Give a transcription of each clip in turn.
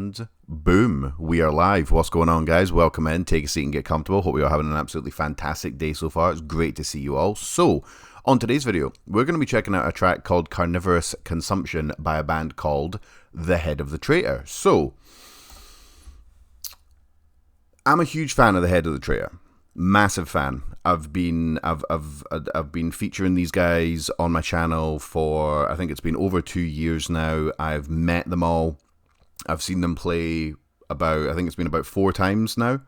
And boom, we are live. What's going on, guys? Welcome in. Take a seat and get comfortable. Hope you're all having an absolutely fantastic day so far. It's great to see you all. So, on today's video, we're going to be checking out a track called Carnivorous Consumption by a band called The Head of the Traitor. So, I'm a huge fan of The Head of the Traitor. Massive fan. I've been featuring these guys on my channel for, I think it's been over 2 years now. I've met them all. I've seen them play I think it's been about 4 times now.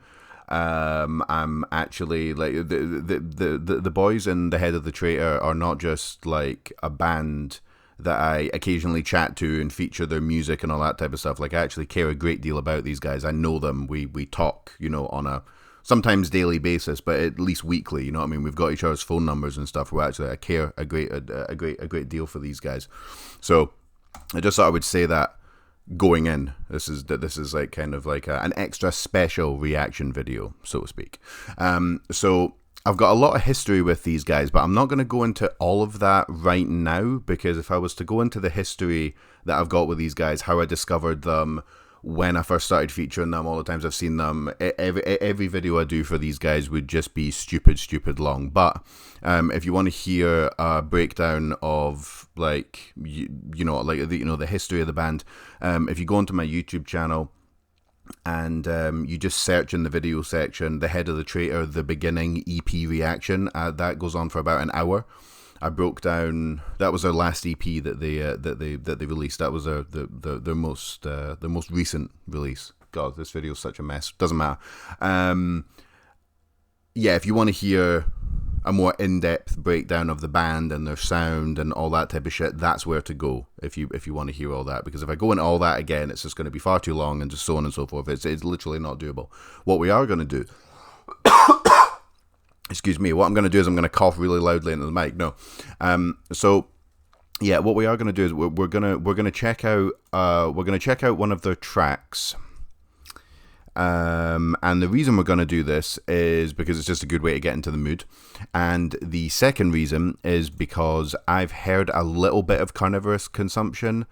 I'm actually like the boys in The Head of the Traitor are not just like a band that I occasionally chat to and feature their music and all that type of stuff. Like, I actually care a great deal about these guys. I know them. We talk, on a sometimes daily basis, but at least weekly. You know what I mean? We've got each other's phone numbers and stuff. I care a great deal for these guys. So I just thought I would say that going in. This is like kind of like an extra special reaction video, so to speak. So I've got a lot of history with these guys, but I'm not going to go into all of that right now, because if I was to go into the history that I've got with these guys, how I discovered them, when I first started featuring them, all the times I've seen them, every video I do for these guys would just be stupid long. But if you want to hear a breakdown of like the history of the band, if you go onto my YouTube channel and you just search in the video section The Head of the Traitor The Beginning EP Reaction, that goes on for about an hour. I broke down. That was their last EP that they released. That was their most recent release. God, this video is such a mess. Doesn't matter. Yeah, if you want to hear a more in-depth breakdown of the band and their sound and all that type of shit, that's where to go if you want to hear all that. Because if I go into all that again, it's just going to be far too long and just so on and so forth. It's literally not doable. What we are going to do. Excuse me. What I'm going to do is I'm going to cough really loudly into the mic. No. So yeah, what we are going to do is we're going to check out one of their tracks. And the reason we're going to do this is because it's just a good way to get into the mood. And the second reason is because I've heard a little bit of Carnivorous Consumption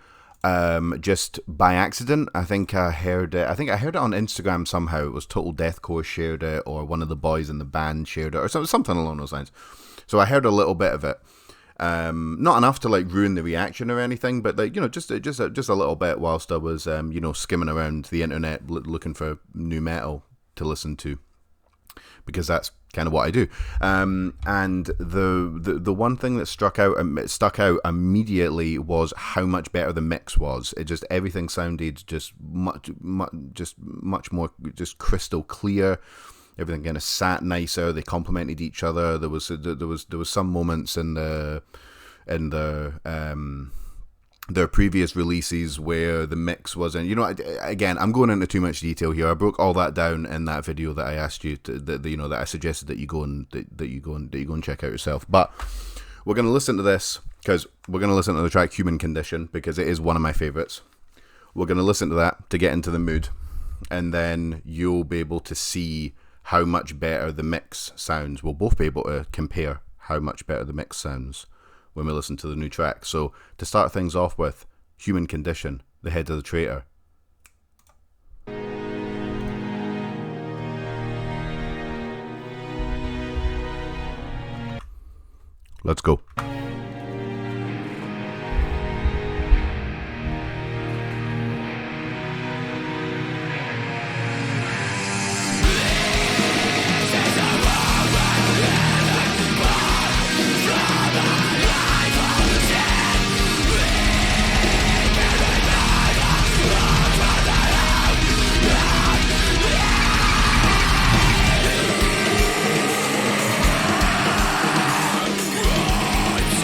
just by accident. I think I heard it on Instagram somehow. It was Total Deathcore shared it, or one of the boys in the band shared it, or something along those lines. So I heard a little bit of it. Not enough to like ruin the reaction or anything, but like, just a little bit whilst I was skimming around the internet looking for new metal to listen to, because that's kind of what I do. And the one thing that stuck out immediately was how much better the mix was. It just, everything sounded just much more just crystal clear. Everything kind of sat nicer. They complemented each other. There was some moments in their previous releases where the mix wasn't. Again, I'm going into too much detail here. I broke all that down in that video that I asked you to, that I suggested that you go and check out yourself. But we're going to listen to this because we're going to listen to the track Human Condition, because it is one of my favorites. We're going to listen to that to get into the mood, and then you'll be able to see how much better the mix sounds. We'll both be able to compare how much better the mix sounds when we listen to the new track. So to start things off with, Human Condition, The Head of the Traitor. Let's go. It's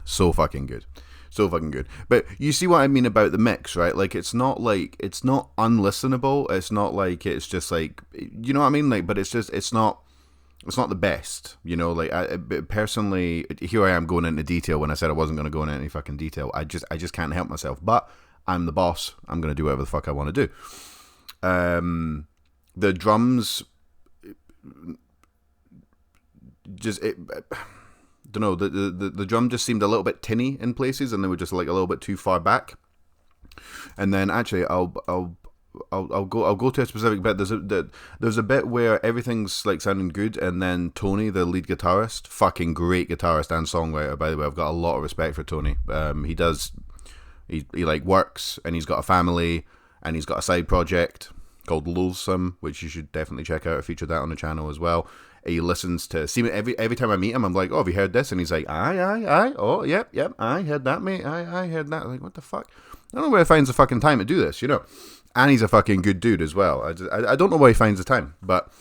So fucking good. So fucking good. But you see what I mean about the mix, right? Like, it's not unlistenable. It's not like it's just like, you know what I mean? Like, but it's not the best, you know. Like, personally, here I am going into detail when I said I wasn't going to go into any fucking detail. I just can't help myself. But I'm the boss. I'm going to do whatever the fuck I want to do. The drums, don't know, the drum just seemed a little bit tinny in places, and they were just like a little bit too far back. And then actually, I'll go to a specific bit. There's a bit where everything's like sounding good, and then Tony, the lead guitarist, fucking great guitarist and songwriter, by the way. I've got a lot of respect for Tony. He like works, and he's got a family, and he's got a side project called Loathsome, which you should definitely check out. I featured that on the channel as well. He listens to, see, every time I meet him, I'm like, oh, have you heard this? And he's like, aye, oh, yep, I heard that, mate, I heard that. I'm like, what the fuck? I don't know where he finds the fucking time to do this, you know? And he's a fucking good dude as well. I don't know where he finds the time, but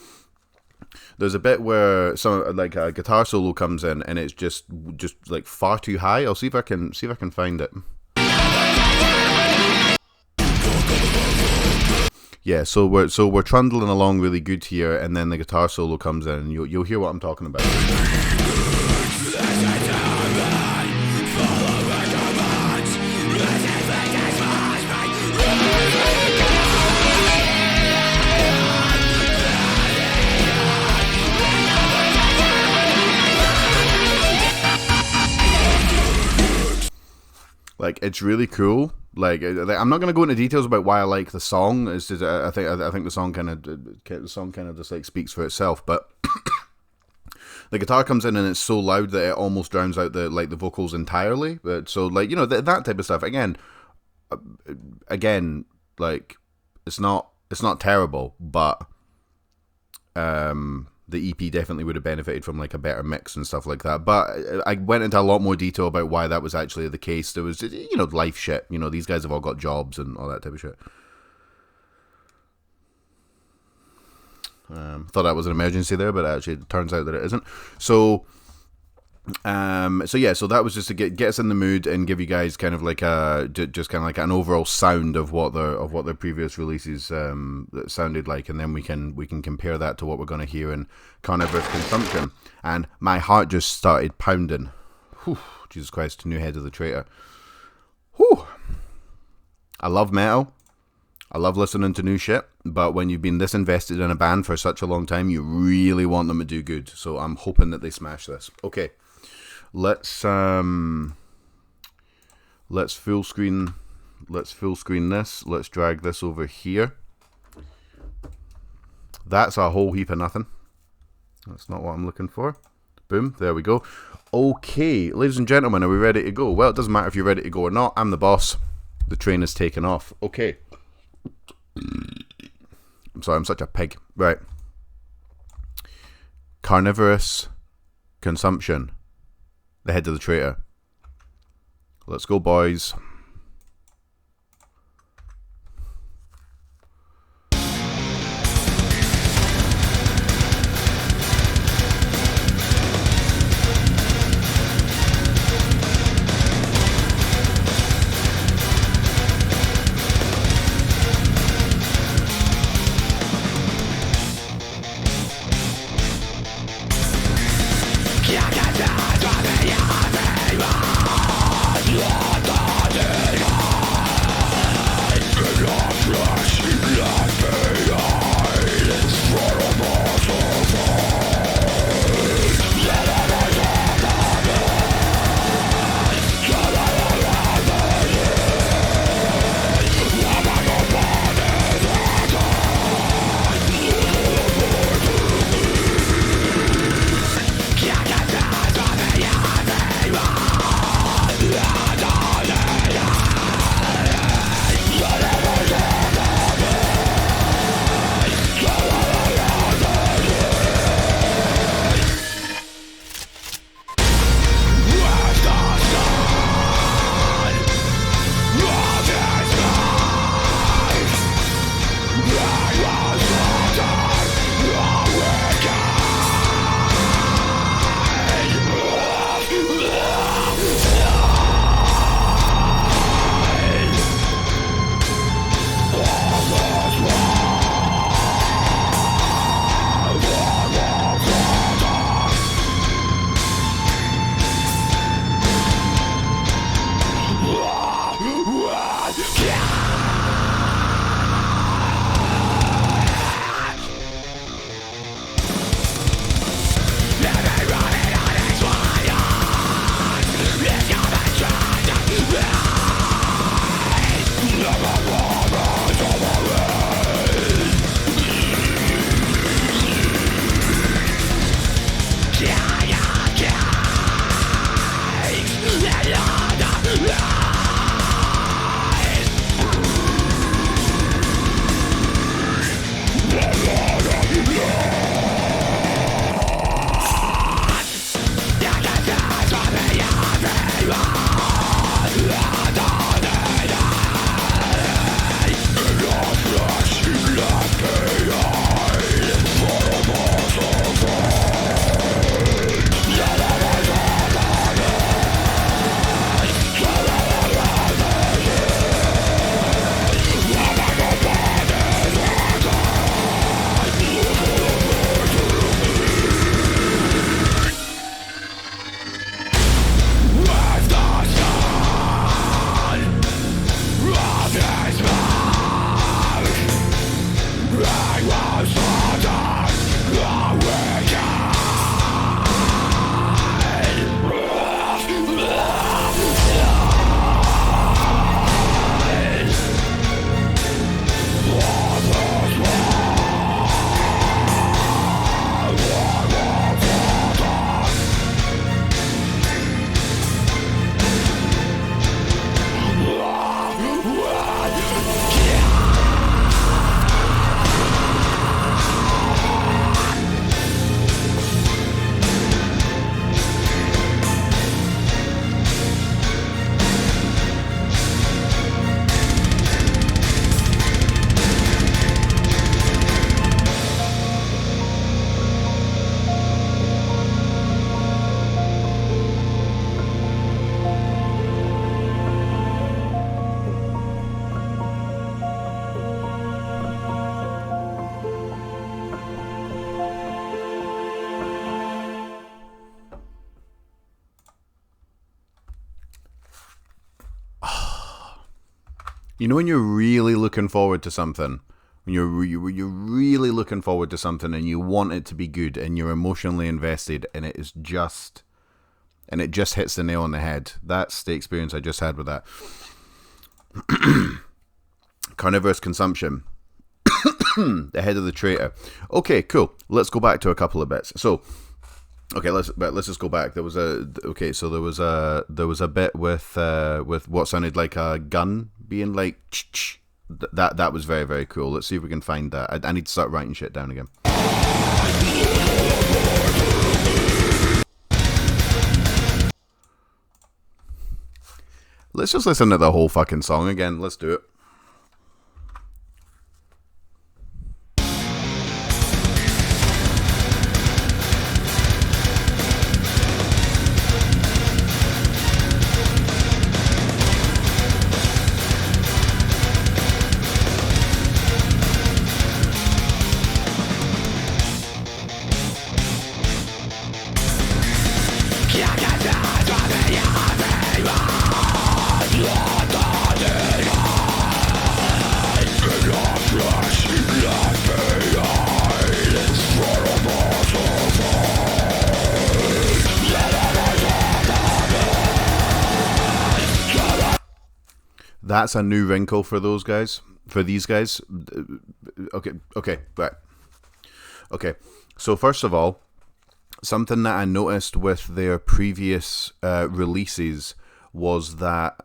there's a bit where like a guitar solo comes in, and it's just like far too high. I'll see if I can find it. Yeah, so we're trundling along really good here, and then the guitar solo comes in, and you'll hear what I'm talking about. Like, it's really cool. Like, I'm not gonna go into details about why I like the song. It's just, I think the song kind of just like speaks for itself. But the guitar comes in, and it's so loud that it almost drowns out the vocals entirely. But so, like, you know, that type of stuff. Again, like, it's not terrible, but the EP definitely would have benefited from like a better mix and stuff like that. But I went into a lot more detail about why that was actually the case. There was, you know, life shit. You know, these guys have all got jobs and all that type of shit. Thought that was an emergency there, but actually it turns out that it isn't. So that was just to get us in the mood and give you guys kind of like an overall sound of what their previous releases sounded like, and then we can compare that to what we're going to hear in Carnivorous Consumption. And my heart just started pounding. Whew, Jesus Christ, new head of the traitor. Whew. I love metal. I love listening to new shit, but when you've been this invested in a band for such a long time, you really want them to do good. So I'm hoping that they smash this. Okay. Let's full screen this. Let's drag this over here. That's a whole heap of nothing. That's not what I'm looking for. Boom, there we go. Okay, ladies and gentlemen, are we ready to go? Well, it doesn't matter if you're ready to go or not. I'm the boss. The train is taken off. Okay. I'm sorry, I'm such a pig. Right. Carnivorous Consumption. The head of the traitor. Let's go, boys. You know when you're really looking forward to something, when you're really looking forward to something and you want it to be good and you're emotionally invested and it just hits the nail on the head. That's the experience I just had with that. Carnivorous Consumption. The Head of the Traitor. Okay, cool. Let's go back to a couple of bits. So, okay, let's just go back. There was a bit with what sounded like a gun being like that was very, very cool. Let's see if we can find that. I need to start writing shit down again. Let's just listen to the whole fucking song again. Let's do it. That's a new wrinkle for those guys, for these guys. Okay, right. Okay, so first of all, something that I noticed with their previous releases was that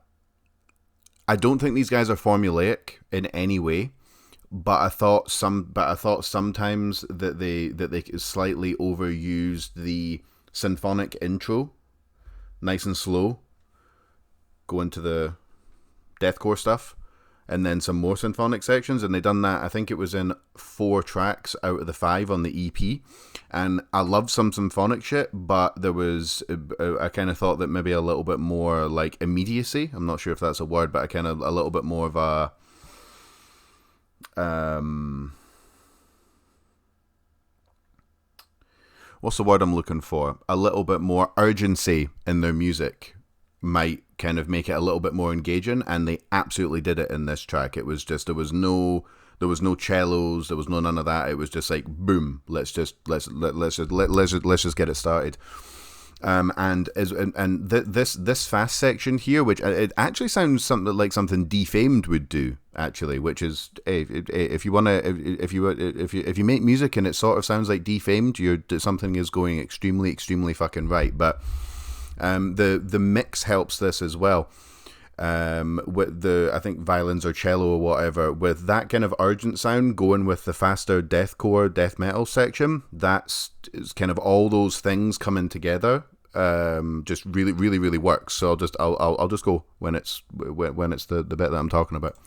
I don't think these guys are formulaic in any way, but I thought sometimes that they slightly overused the symphonic intro, nice and slow, go into the deathcore stuff, and then some more symphonic sections, and they done that. I think it was in 4 tracks out of the 5 on the EP, and I love some symphonic shit, but there was I kind of thought that maybe a little bit more like immediacy. I'm not sure if that's a word, but I kind of a little bit more of a what's the word I'm looking for? A little bit more urgency in their music might kind of make it a little bit more engaging, and they absolutely did it in this track. It was just there was no cellos, there was none of that. It was just like boom, let's just get it started. This fast section here, which it actually sounds something like something Defamed would do, actually, which is if you make music and it sort of sounds like Defamed, something is going extremely fucking right. But The mix helps this as well. With the, I think, violins or cello or whatever, with that kind of urgent sound going with the faster deathcore, death metal section, that's kind of all those things coming together. Just really, really, really works. So I'll just go when it's the bit that I'm talking about.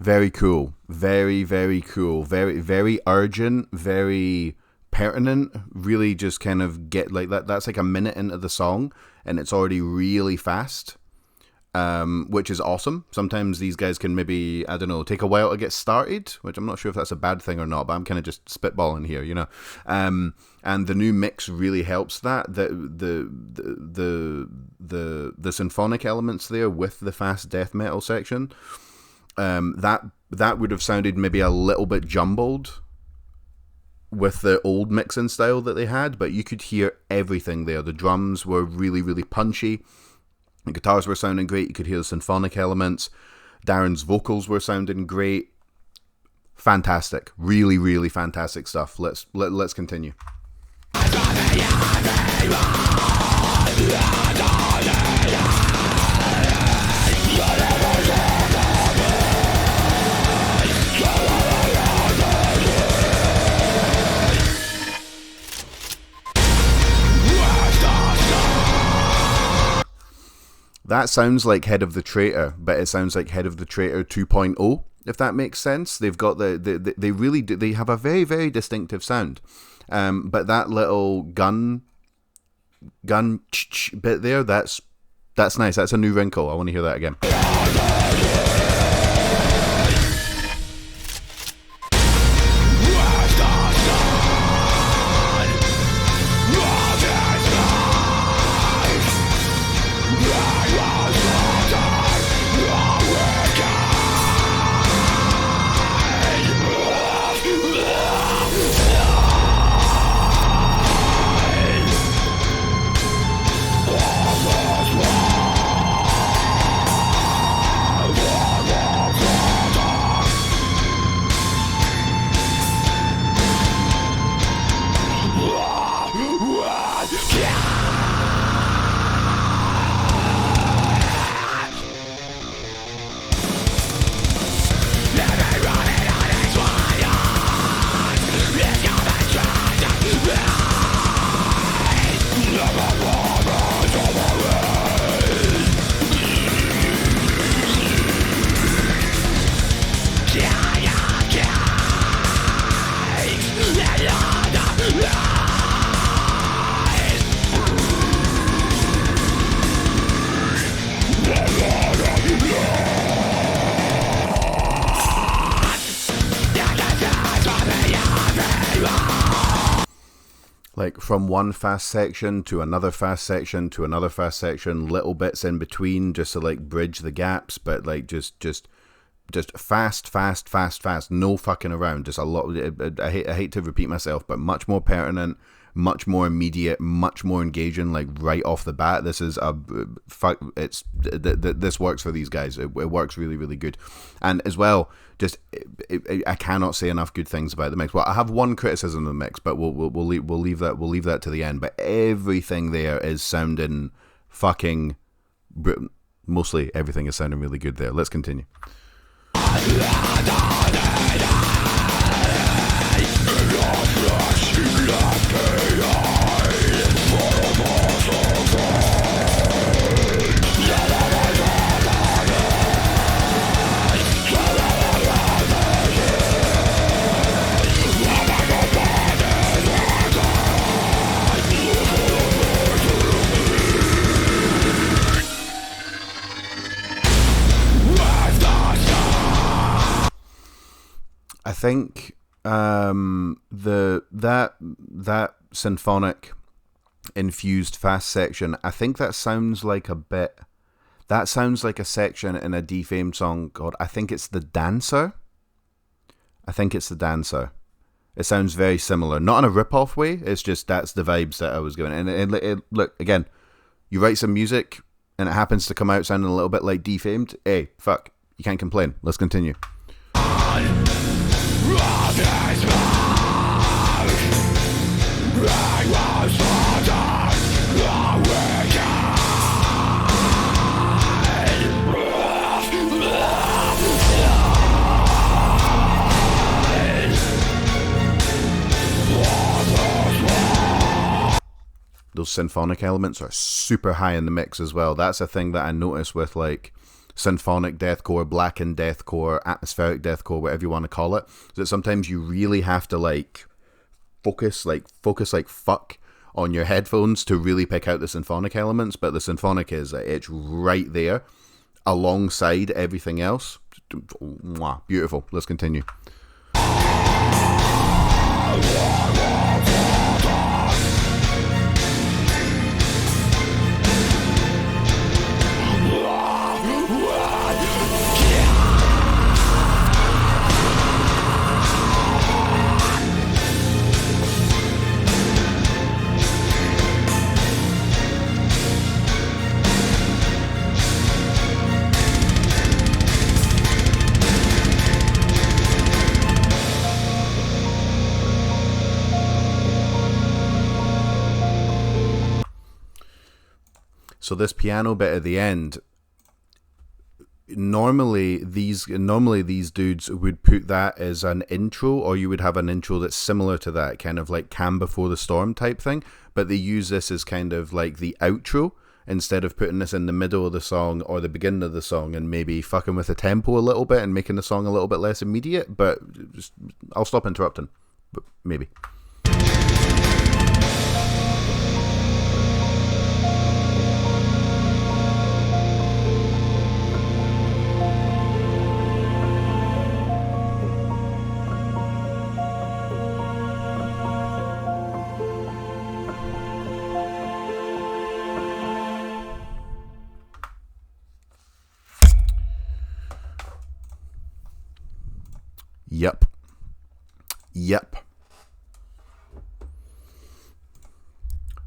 Very cool. Very, very cool. Very, very urgent. Very pertinent. Really just kind of get like that. That's like a minute into the song and it's already really fast, which is awesome. Sometimes these guys can maybe, I don't know, take a while to get started, which I'm not sure if that's a bad thing or not, but I'm kind of just spitballing here, you know. And the new mix really helps that. The symphonic elements there with the fast death metal section. That would have sounded maybe a little bit jumbled with the old mixing style that they had, but you could hear everything there. The drums were really, really punchy. The guitars were sounding great. You could hear the symphonic elements. Darren's vocals were sounding great. Fantastic. Really, really fantastic stuff. Let's continue. That sounds like Head of the Traitor, but it sounds like Head of the Traitor 2.0, if that makes sense. They've got they really do, they have a very, very distinctive sound. But that little gun bit there, that's nice. That's a new wrinkle. I want to hear that again. Like from one fast section to another fast section to another fast section, little bits in between just to like bridge the gaps, but like just fast, no fucking around. Just a lot. I hate to repeat myself, but much more pertinent, much more immediate, much more engaging. Like right off the bat, this is this works for these guys. It works really, really good, and as well, I cannot say enough good things about the mix. Well, I have one criticism of the mix, but we'll leave that to the end. But everything there is sounding fucking. Mostly everything is sounding really good there. Let's continue. I think that symphonic infused fast section. I think that sounds like a bit. That sounds like a section in a Defamed song called, I think it's The Dancer. I think it's The Dancer. It sounds very similar. Not in a rip-off way, it's just that's the vibes that I was giving. And look, again, you write some music and it happens to come out sounding a little bit like Defamed. Hey, fuck, you can't complain. Let's continue. Those symphonic elements are super high in the mix as well. That's a thing that I notice with like symphonic deathcore, blackened deathcore, atmospheric deathcore, whatever you want to call it. That sometimes you really have to like focus like fuck on your headphones to really pick out the symphonic elements. But the symphonic it's right there alongside everything else. Mwah, beautiful. Let's continue. So this piano bit at the end, normally these dudes would put that as an intro, or you would have an intro that's similar to that, kind of like Calm Before the Storm type thing, but they use this as kind of like the outro instead of putting this in the middle of the song or the beginning of the song and maybe fucking with the tempo a little bit and making the song a little bit less immediate. But just, I'll stop interrupting, but maybe. Yep.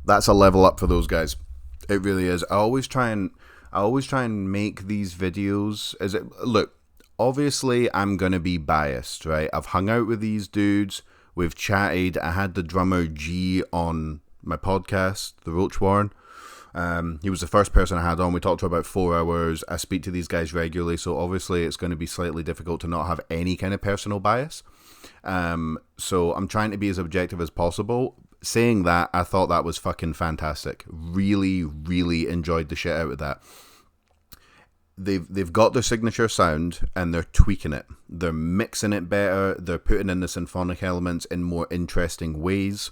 That's a level up for those guys. It really is. I always try and make these videos look, obviously I'm gonna be biased, right? I've hung out with these dudes, we've chatted, I had the drummer G on my podcast, The Roach Warren. He was the first person I had on. We talked for about 4 hours. I speak to these guys regularly, so obviously it's going to be slightly difficult to not have any kind of personal bias. So I'm trying to be as objective as possible. Saying that, I thought that was fucking fantastic. Really, really enjoyed the shit out of that. They've got their signature sound and they're tweaking it. They're mixing it better. They're putting in the symphonic elements in more interesting ways.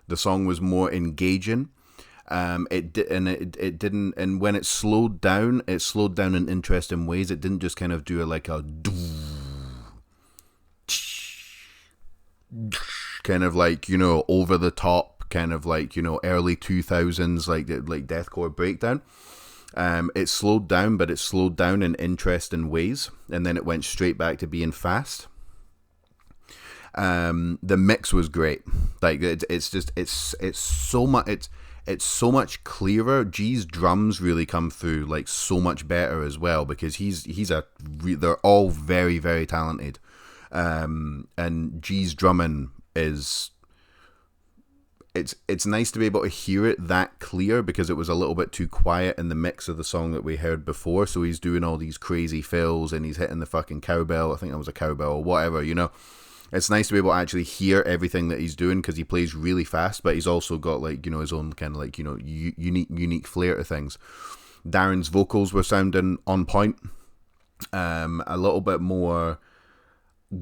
The song was more engaging. It didn't, and when it slowed down in interesting ways. It didn't just kind of do like a kind of like, you know, over the top, kind of like, you know, early 2000s like deathcore breakdown. It slowed down, but it slowed down in interesting ways, and then it went straight back to being fast. The mix was great. Like it's so much clearer. G's drums really come through like so much better as well, because they're all very, very talented. And G's drumming is, it's nice to be able to hear it that clear, because it was a little bit too quiet in the mix of the song that we heard before. So he's doing all these crazy fills and he's hitting the fucking cowbell. I think that was a cowbell or whatever, you know. It's nice to be able to actually hear everything that he's doing, because he plays really fast, but he's also got like, you know, his own kind of like, you know, unique flair to things. Darren's vocals were sounding on point, a little bit more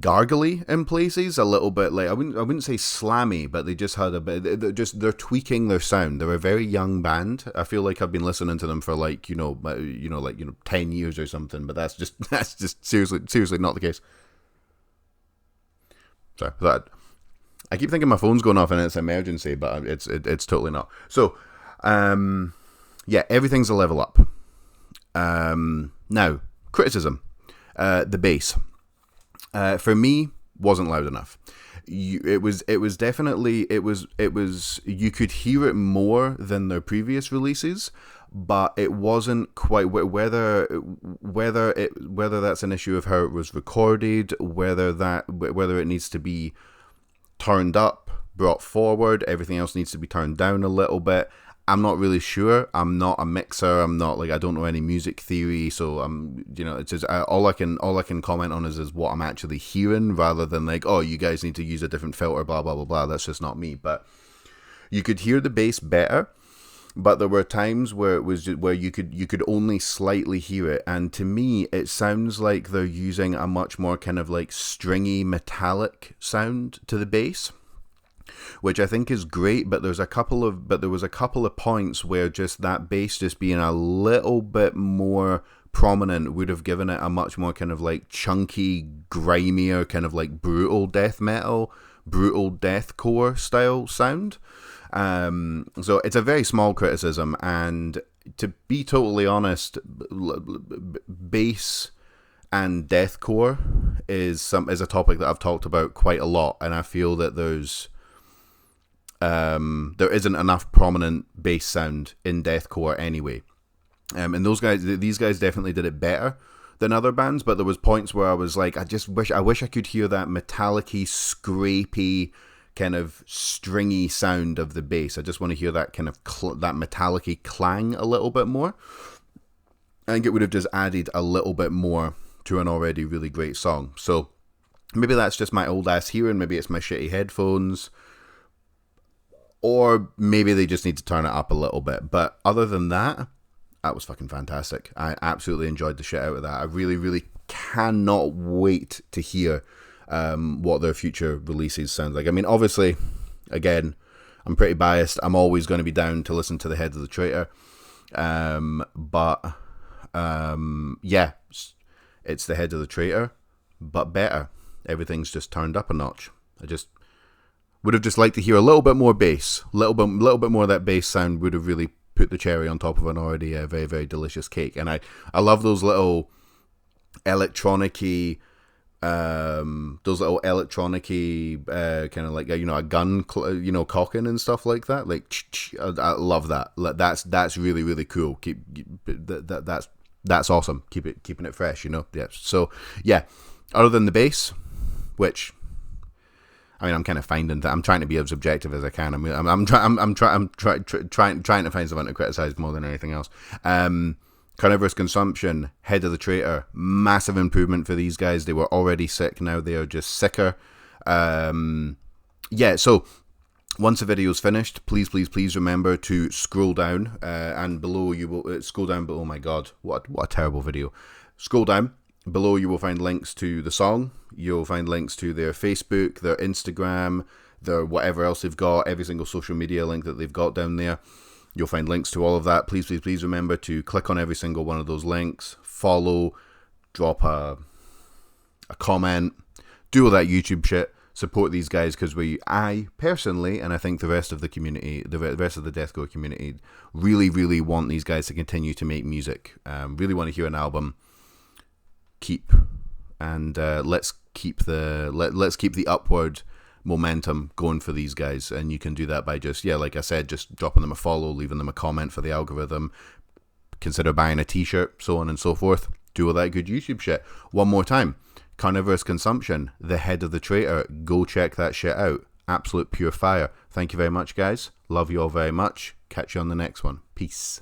gargly in places, a little bit like I wouldn't say slammy, but they just had a bit. They're tweaking their sound. They're a very young band. I feel like I've been listening to them for like 10 years or something, but that's just seriously not the case. Sorry, I keep thinking my phone's going off and it's an emergency, but it's totally not. So Yeah, everything's a level up. Now, criticism. The bass. For me, wasn't loud enough. It was definitely, you could hear it more than their previous releases, but it wasn't quite, whether that's an issue of how it was recorded, whether it needs to be turned up, brought forward, everything else needs to be turned down a little bit. I'm not really sure. I'm not a mixer. I'm not I don't know any music theory. So it's just all I can comment on is what I'm actually hearing, rather than oh, you guys need to use a different filter, blah blah blah blah. That's just not me. But you could hear the bass better, but there were times where it was where you could only slightly hear it, and to me, it sounds like they're using a much more kind of stringy metallic sound to the bass, which I think is great, but there was a couple of points where just that bass just being a little bit more prominent would have given it a much more kind of chunky, grimier, kind of brutal death metal, brutal deathcore style sound. So it's a very small criticism, and to be totally honest, bass and deathcore is a topic that I've talked about quite a lot, and I feel that there isn't enough prominent bass sound in deathcore anyway. And these guys definitely did it better than other bands, but there was points where I was I wish I could hear that metallic-y, scrapey, kind of stringy sound of the bass. I just want to hear that kind of that metallic-y clang a little bit more. I think it would have just added a little bit more to an already really great song. So maybe that's just my old ass hearing, maybe it's my shitty headphones, or maybe they just need to turn it up a little bit. But other than that was fucking fantastic. I absolutely enjoyed the shit out of that. I really, really cannot wait to hear what their future releases sound like. I mean, obviously, again, I'm pretty biased. I'm always going to be down to listen to the Head of the Traitor. Yeah, it's the Head of the Traitor, but better. Everything's just turned up a notch. I just would have just liked to hear a little bit more bass. Little bit more of that bass sound would have really put the cherry on top of an already very, very delicious cake. And I love those little electronic-y, kind of a gun, cocking and stuff like that. I love that. That's really, really cool. That's awesome. Keeping it fresh, Yeah. So yeah, other than the bass, which, I mean, I'm kind of finding that I'm trying to be as objective as I can. I mean, I'm trying to find something to criticize more than anything else. Carnivorous Consumption, Head of the Traitor, massive improvement for these guys. They were already sick, now they are just sicker. Yeah, so once the video's finished, please remember to scroll down, and below you will scroll down. But oh my god, what a terrible video! Scroll down. Below you will find links to the song. You'll find links to their Facebook, their Instagram, their whatever else they've got, every single social media link that they've got down there. You'll find links to all of that. Please remember to click on every single one of those links, follow, drop a comment, do all that YouTube shit, support these guys, because I personally, and I think the rest of the community, the rest of the deathcore community, really, really want these guys to continue to make music. Really want to hear an album. Let's keep the upward momentum going for these guys, and you can do that by just, like I said, just dropping them a follow, leaving them a comment for the algorithm, consider buying a t-shirt, so on and so forth. Do all that good YouTube shit. One more time, Carnivorous Consumption, the Head of the Traitor, go check that shit out. Absolute pure fire. Thank you very much, guys. Love you all very much. Catch you on the next one. Peace.